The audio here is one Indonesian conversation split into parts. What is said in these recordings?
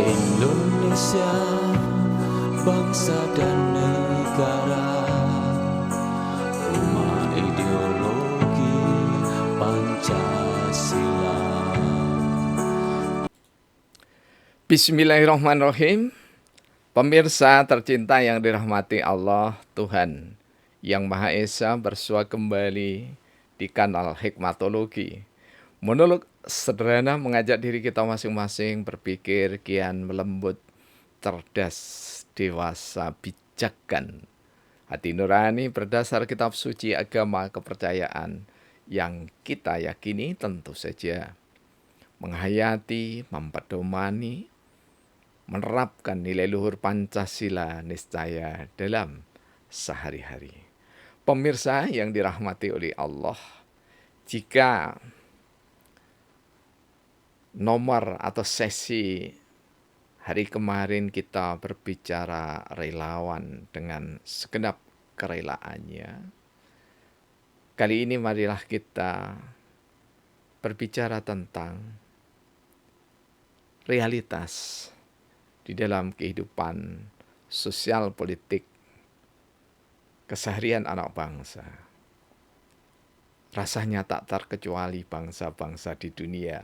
Indonesia, bangsa dan negara, rumah ideologi Pancasila. Bismillahirrahmanirrahim. Pemirsa tercinta yang dirahmati Allah, Tuhan yang Maha Esa bersua kembali di kanal Hikmatologi. Monolog sederhana mengajak diri kita masing-masing berpikir kian melembut, cerdas, dewasa, bijakan. Hati nurani berdasar kitab suci agama kepercayaan yang kita yakini tentu saja menghayati, mempedomani, menerapkan nilai luhur Pancasila niscaya dalam sehari-hari. Pemirsa yang dirahmati oleh Allah, jika nomor atau sesi hari kemarin kita berbicara relawan dengan segenap kerelaannya, kali ini marilah kita berbicara tentang realitas di dalam kehidupan sosial politik keseharian anak bangsa. Rasanya tak terkecuali bangsa-bangsa di dunia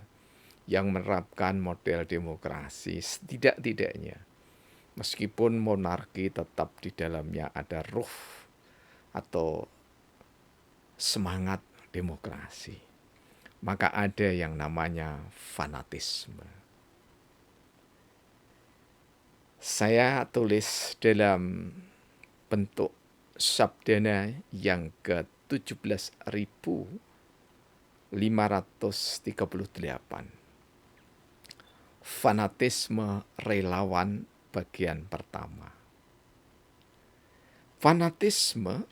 yang menerapkan model demokrasi setidak-tidaknya. Meskipun monarki tetap di dalamnya ada ruh atau semangat demokrasi, maka ada yang namanya fanatisme. Saya tulis dalam bentuk sabdana yang ke-17.538. Fanatisme relawan bagian pertama. Fanatisme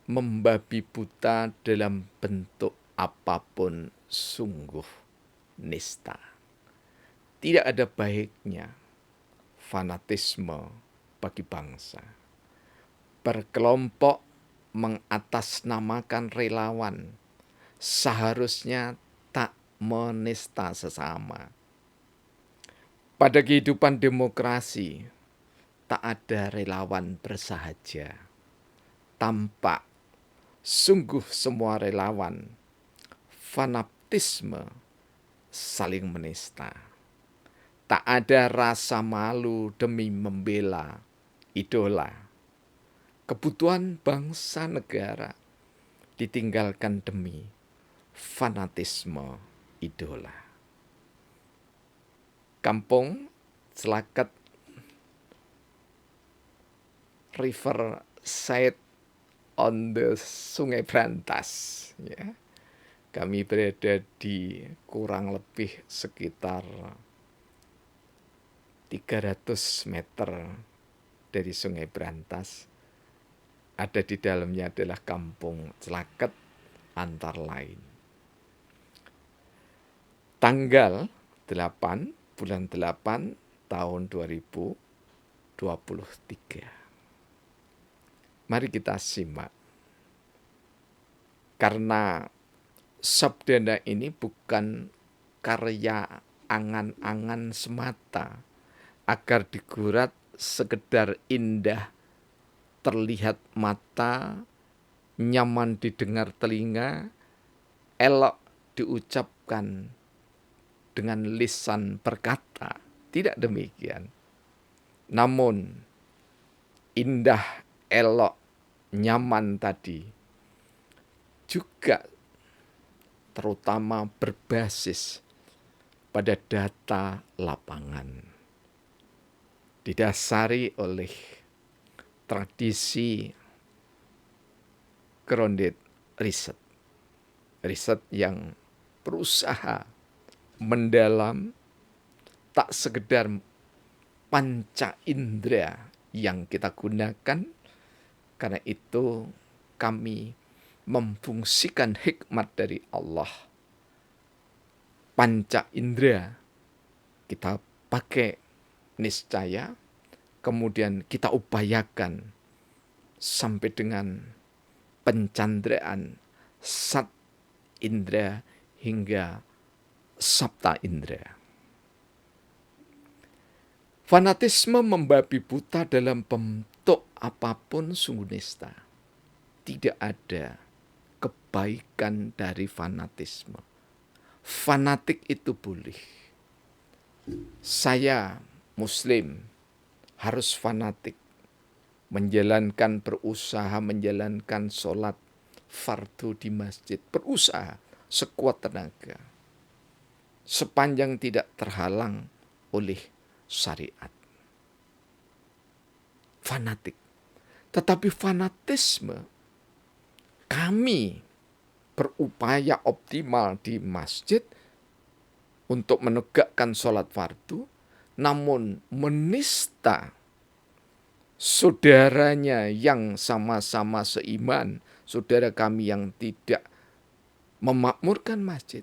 membabi buta dalam bentuk apapun sungguh nista. Tidak ada baiknya fanatisme bagi bangsa. Berkelompok mengatasnamakan relawan seharusnya tak menista sesama. Pada kehidupan demokrasi, tak ada relawan bersahaja. Tampak sungguh semua relawan fanatisme saling menista. Tak ada rasa malu demi membela idola. Kebutuhan bangsa negara ditinggalkan demi fanatisme idola. Kampung Celaket River Side on the Sungai Brantas, ya. Kami berada di kurang lebih sekitar 300 meter dari Sungai Brantas. Ada di dalamnya adalah Kampung Celaket antara lain. Tanggal 8 bulan 8 tahun 2023. Mari kita simak. Karena sabdana ini bukan karya angan-angan semata agar digurat sekedar indah terlihat mata, nyaman didengar telinga, elok diucapkan dengan lisan berkata. Tidak demikian. Namun indah, elok, nyaman tadi juga terutama berbasis pada data lapangan. Didasari oleh tradisi grounded riset. Riset yang berusaha mendalam, tak sekedar panca indera yang kita gunakan. Karena itu kami memfungsikan hikmat dari Allah. Panca indera kita pakai niscaya, kemudian kita upayakan sampai dengan pencanderaan sat indera hingga Sabta Indra. Fanatisme membabi buta dalam bentuk apapun sungguh nista. Tidak ada kebaikan dari fanatisme. Fanatik itu boleh. Saya Muslim harus fanatik berusaha menjalankan sholat fardu di masjid, berusaha sekuat tenaga, sepanjang tidak terhalang oleh syariat. Fanatik. Tetapi fanatisme, kami berupaya optimal di masjid untuk menegakkan sholat fardu, namun menista saudaranya yang sama-sama seiman, saudara kami yang tidak memakmurkan masjid,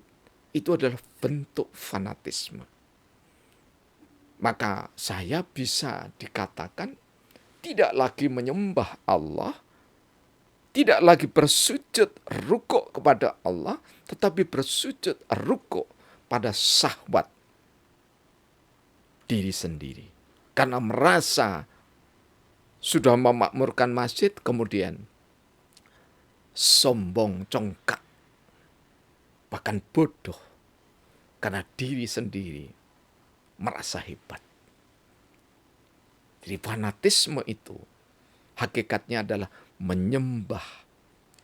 itu adalah bentuk fanatisme. Maka saya bisa dikatakan tidak lagi menyembah Allah, tidak lagi bersujud rukuk kepada Allah, tetapi bersujud rukuk pada syahwat diri sendiri. Karena merasa sudah memakmurkan masjid, kemudian sombong, congkak, bahkan bodoh, karena diri sendiri merasa hebat. Jadi fanatisme itu hakikatnya adalah menyembah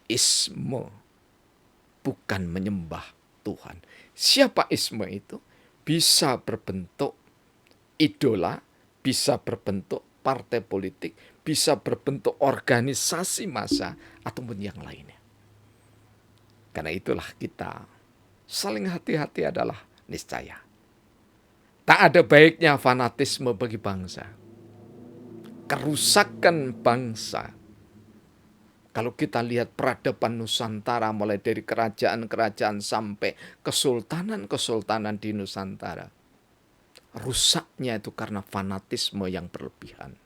isme, bukan menyembah Tuhan. Siapa isme itu? Bisa berbentuk idola, bisa berbentuk partai politik, bisa berbentuk organisasi massa, ataupun yang lainnya. Karena itulah kita saling hati-hati adalah niscaya. Tak ada baiknya fanatisme bagi bangsa. Kerusakan bangsa. Kalau kita lihat peradaban Nusantara mulai dari kerajaan-kerajaan sampai kesultanan-kesultanan di Nusantara. Rusaknya itu karena fanatisme yang berlebihan.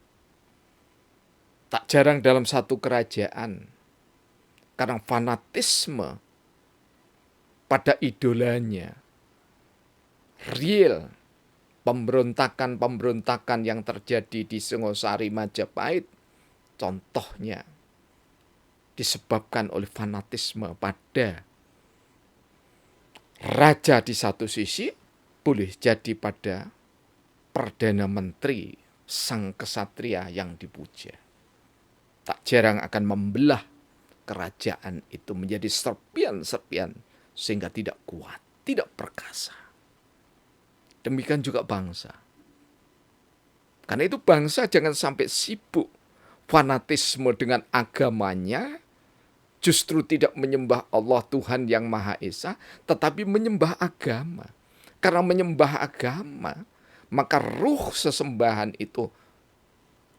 Tak jarang dalam satu kerajaan, karena fanatisme pada idolanya, real pemberontakan-pemberontakan yang terjadi di Singosari, Majapahit, contohnya disebabkan oleh fanatisme pada raja di satu sisi, boleh jadi pada Perdana Menteri sang kesatria yang dipuja. Tak jarang akan membelah kerajaan itu menjadi serpian-serpian sehingga tidak kuat, tidak perkasa. Demikian juga bangsa. Karena itu bangsa jangan sampai sibuk fanatisme dengan agamanya, justru tidak menyembah Allah Tuhan yang Maha Esa, tetapi menyembah agama. Karena menyembah agama, maka ruh sesembahan itu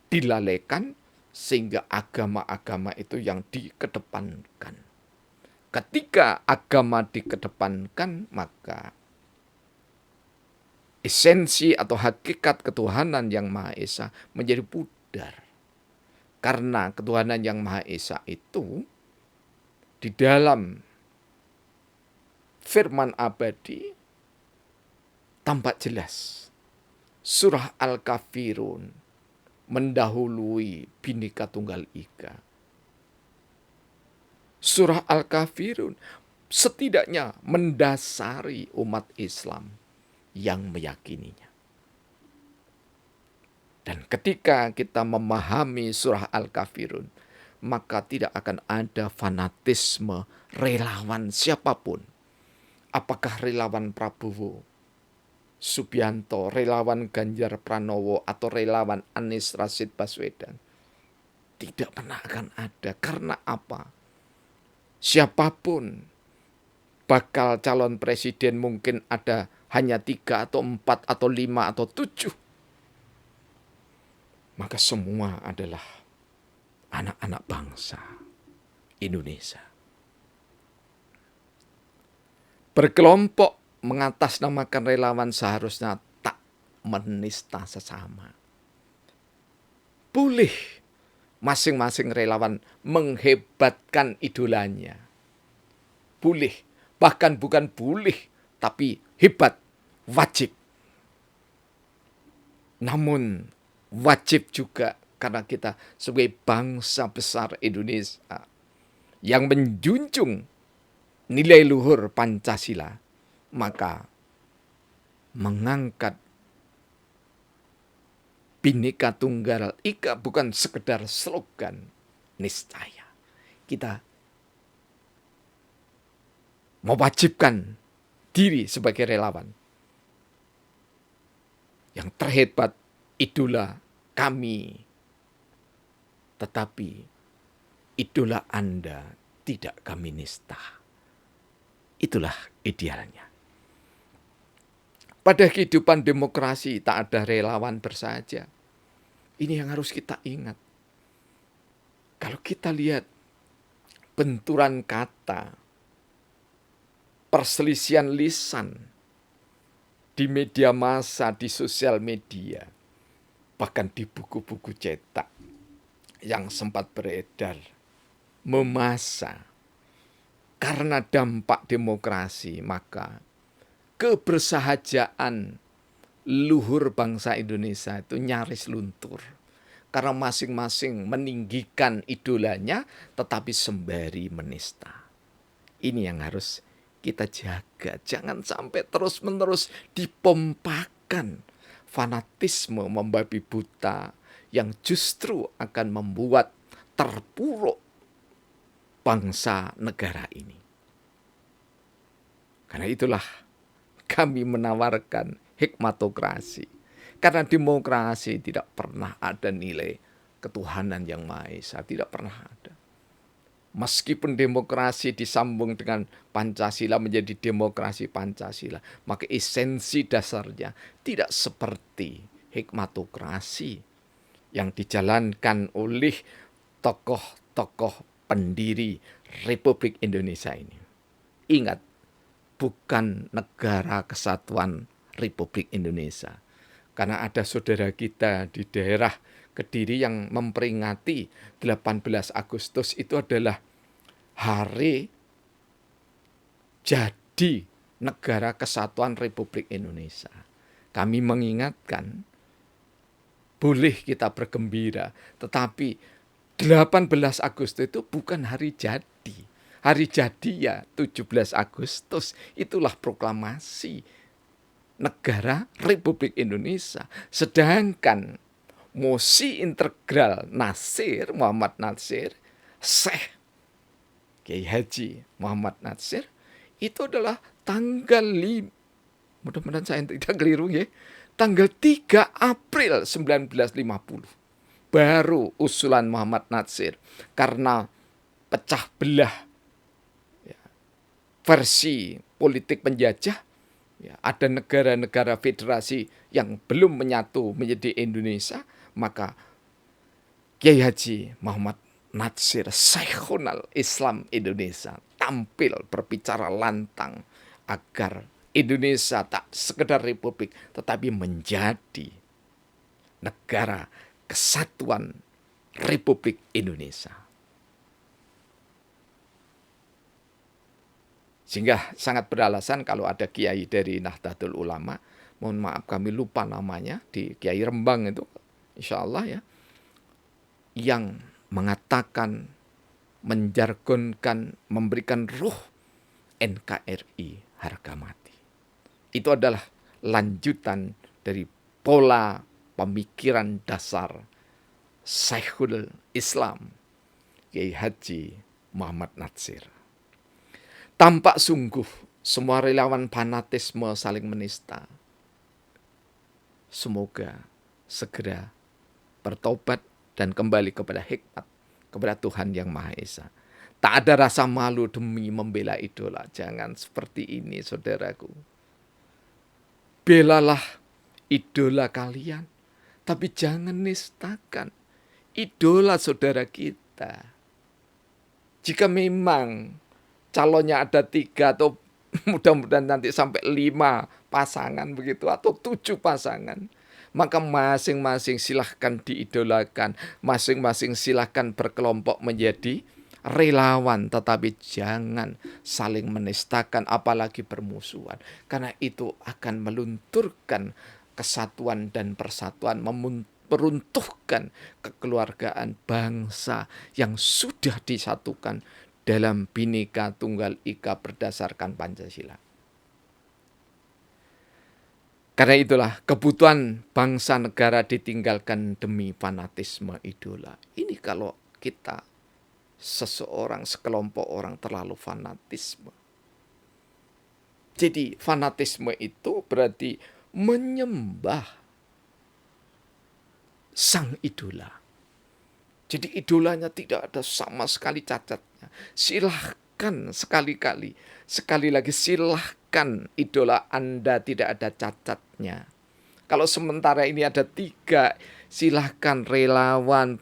dilalaikan, sehingga agama-agama itu yang dikedepankan. Ketika agama dikedepankan, maka esensi atau hakikat ketuhanan yang Maha Esa menjadi pudar. Karena ketuhanan yang Maha Esa itu di dalam firman abadi tampak jelas. Surah Al-Kafirun mendahului Bhinneka Tunggal Ika. Surah Al-Kafirun setidaknya mendasari umat Islam yang meyakininya. Dan ketika kita memahami surah Al-Kafirun, maka tidak akan ada fanatisme relawan siapapun. Apakah relawan Prabowo Subianto, relawan Ganjar Pranowo, atau relawan Anies Rashid Baswedan. Tidak pernah akan ada. Karena apa? Siapapun bakal calon presiden, mungkin ada hanya 3 atau 4 atau 5 atau 7. Maka semua adalah anak-anak bangsa Indonesia. Berkelompok mengatasnamakan relawan seharusnya tak menista sesama. Boleh masing-masing relawan menghebatkan idolanya. Boleh, bahkan bukan boleh, tapi hebat, wajib. Namun wajib juga karena kita sebagai bangsa besar Indonesia yang menjunjung nilai luhur Pancasila, maka mengangkat Bhinneka Tunggal Ika bukan sekedar slogan, niscaya kita mewajibkan diri sebagai relawan. Yang terhebat idola kami, tetapi idola Anda tidak kami nista. Itulah idealnya. Pada kehidupan demokrasi tak ada relawan bersaja. Ini yang harus kita ingat. Kalau kita lihat benturan kata, perselisihan lisan di media massa, di sosial media, bahkan di buku-buku cetak yang sempat beredar, memasa, karena dampak demokrasi, maka kebersahajaan luhur bangsa Indonesia itu nyaris luntur. Karena masing-masing meninggikan idolanya tetapi sembari menista. Ini yang harus kita jaga. Jangan sampai terus-menerus dipompakan fanatisme membabi buta yang justru akan membuat terpuruk bangsa negara ini. Karena itulah kami menawarkan hikmatokrasi. Karena demokrasi tidak pernah ada nilai ketuhanan yang Maha Esa. Tidak pernah ada. Meskipun demokrasi disambung dengan Pancasila menjadi demokrasi Pancasila, maka esensi dasarnya tidak seperti hikmatokrasi yang dijalankan oleh tokoh-tokoh pendiri Republik Indonesia ini. Ingat, bukan Negara Kesatuan Republik Indonesia. Karena ada saudara kita di daerah Kediri yang memperingati 18 Agustus itu adalah hari jadi Negara Kesatuan Republik Indonesia. Kami mengingatkan, boleh kita bergembira, tetapi 18 Agustus itu bukan hari jadi. Hari jadi ya 17 Agustus, itulah proklamasi Negara Republik Indonesia. Sedangkan Mosi Integral Nasir, Muhammad Nasir, Syekh Kiai Haji Muhammad Nasir, itu adalah tanggal 5, mudah-mudahan saya tidak keliru ya, tanggal 3 April 1950. Baru usulan Muhammad Nasir karena pecah belah versi politik penjajah, ada negara-negara federasi yang belum menyatu menjadi Indonesia, maka Kiai Haji Muhammad Nasir, Syekhul Islam Indonesia, tampil berbicara lantang agar Indonesia tak sekedar republik, tetapi menjadi Negara Kesatuan Republik Indonesia. Sehingga sangat beralasan kalau ada kiai dari Nahdlatul Ulama, mohon maaf kami lupa namanya, di Kiai Rembang itu, insya Allah ya, yang mengatakan, menjargonkan, memberikan ruh NKRI harga mati. Itu adalah lanjutan dari pola pemikiran dasar Syekhul Islam Kiai Haji Muhammad Nasir. Tampak sungguh semua relawan fanatisme saling menista. Semoga segera bertobat dan kembali kepada hikmat, kepada Tuhan Yang Maha Esa. Tak ada rasa malu demi membela idola. Jangan seperti ini, saudaraku. Belalah idola kalian, tapi jangan nistakan idola saudara kita. Jika memang calonnya ada 3 atau mudah-mudahan nanti sampai 5 pasangan begitu, atau 7 pasangan, maka masing-masing silahkan diidolakan, masing-masing silahkan berkelompok menjadi relawan, tetapi jangan saling menistakan apalagi bermusuhan, karena itu akan melunturkan kesatuan dan persatuan, meruntuhkan kekeluargaan bangsa yang sudah disatukan dalam Bhinneka Tunggal Ika berdasarkan Pancasila. Karena itulah kebutuhan bangsa negara ditinggalkan demi fanatisme idola. Ini kalau kita seseorang, sekelompok orang terlalu fanatisme. Jadi fanatisme itu berarti menyembah sang idola. Jadi idolanya tidak ada sama sekali cacatnya. Silahkan sekali lagi silahkan idola Anda tidak ada cacatnya. Kalau sementara ini ada 3, silahkan relawan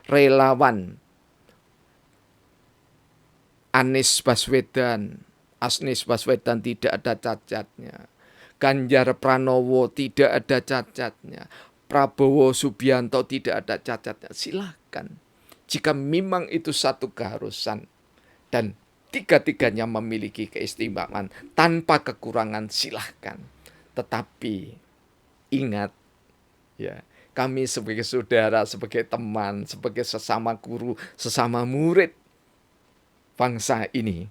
relawan Anies Baswedan tidak ada cacatnya. Ganjar Pranowo tidak ada cacatnya. Prabowo Subianto tidak ada cacatnya. Silahkan. Jika memang itu satu keharusan dan 3-tiganya memiliki keistimewaan tanpa kekurangan, silahkan. Tetapi ingat ya, kami sebagai saudara, sebagai teman, sebagai sesama guru, sesama murid bangsa ini,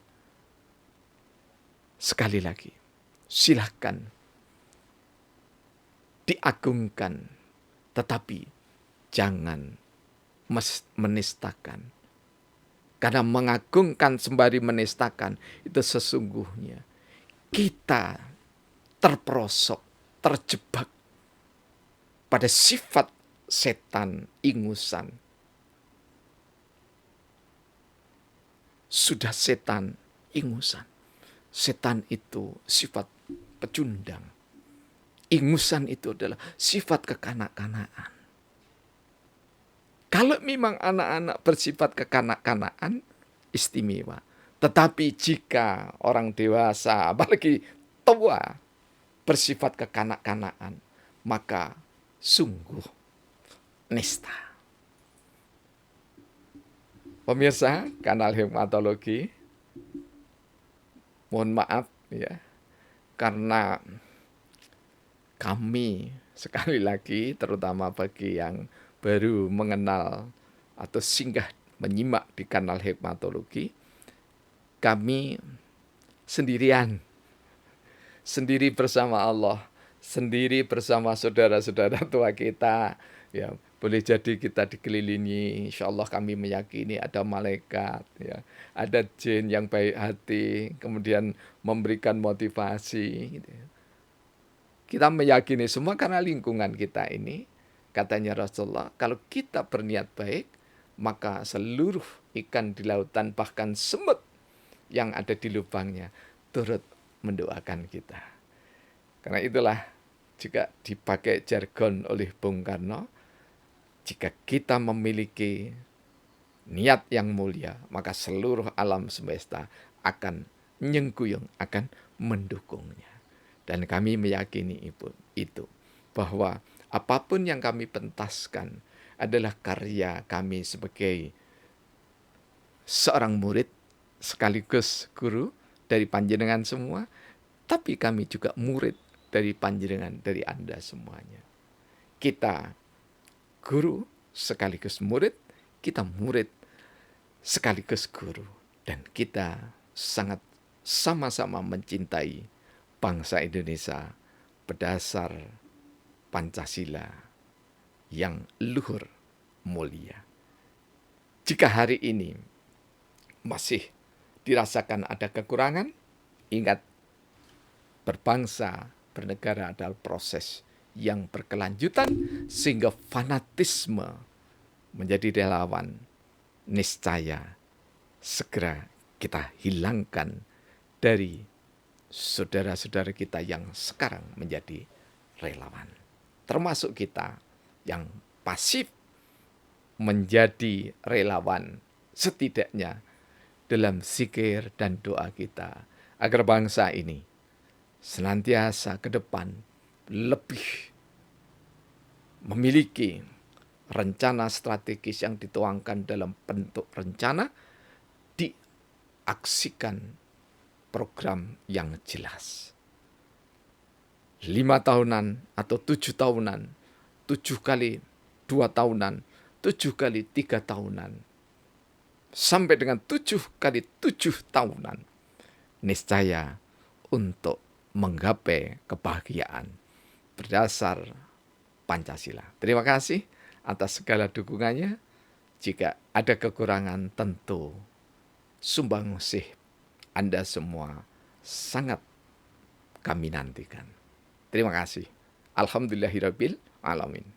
sekali lagi, silahkan diagungkan, tetapi jangan menistakan. Karena mengagungkan sembari menistakan itu sesungguhnya kita terperosok, terjebak pada sifat setan ingusan. Sudah setan ingusan. Setan itu sifat pecundang. Ingusan itu adalah sifat kekanak-kanakan. Kalau memang anak-anak bersifat kekanak-kanakan, istimewa. Tetapi jika orang dewasa, apalagi tua, bersifat kekanak-kanakan, maka sungguh nista. Pemirsa kanal Hikmatologi, mohon maaf ya, karena kami sekali lagi, terutama bagi yang baru mengenal atau singgah menyimak di kanal Hikmatologi, kami sendirian, sendiri bersama Allah, sendiri bersama saudara-saudara tua kita. Ya, boleh jadi kita dikelilingi, insya Allah kami meyakini ada malaikat, ya, ada jin yang baik hati, kemudian memberikan motivasi. Gitu. Kita meyakini semua karena lingkungan kita ini, katanya Rasulullah, kalau kita berniat baik, maka seluruh ikan di lautan, bahkan semut yang ada di lubangnya, turut mendoakan kita. Karena itulah, jika dipakai jargon oleh Bung Karno, jika kita memiliki niat yang mulia, maka seluruh alam semesta akan nyengkuyung, akan mendukungnya. Dan kami meyakini itu, bahwa apapun yang kami pentaskan adalah karya kami sebagai seorang murid sekaligus guru dari panjenengan semua, tapi kami juga murid dari panjenengan, dari Anda semuanya. Kita guru sekaligus murid, kita murid sekaligus guru, dan kita sangat sama-sama mencintai bangsa Indonesia berdasar Pancasila yang luhur mulia. Jika hari ini masih dirasakan ada kekurangan, ingat, berbangsa, bernegara adalah proses yang berkelanjutan, sehingga fanatisme menjadi relawan niscaya segera kita hilangkan dari saudara-saudara kita yang sekarang menjadi relawan. Termasuk kita yang pasif menjadi relawan, setidaknya dalam zikir dan doa kita, agar bangsa ini senantiasa ke depan lebih memiliki rencana strategis yang dituangkan dalam bentuk rencana, diaksikan program yang jelas. 5 tahunan atau 7 tahunan, 7 kali 2 tahunan, 7 kali 3 tahunan, sampai dengan 7 kali 7 tahunan, niscaya untuk menggapai kebahagiaan berdasar Pancasila. Terima kasih atas segala dukungannya. Jika ada kekurangan, tentu sumbangsih Anda semua sangat kami nantikan. Terima kasih. Alhamdulillahirabbil alamin.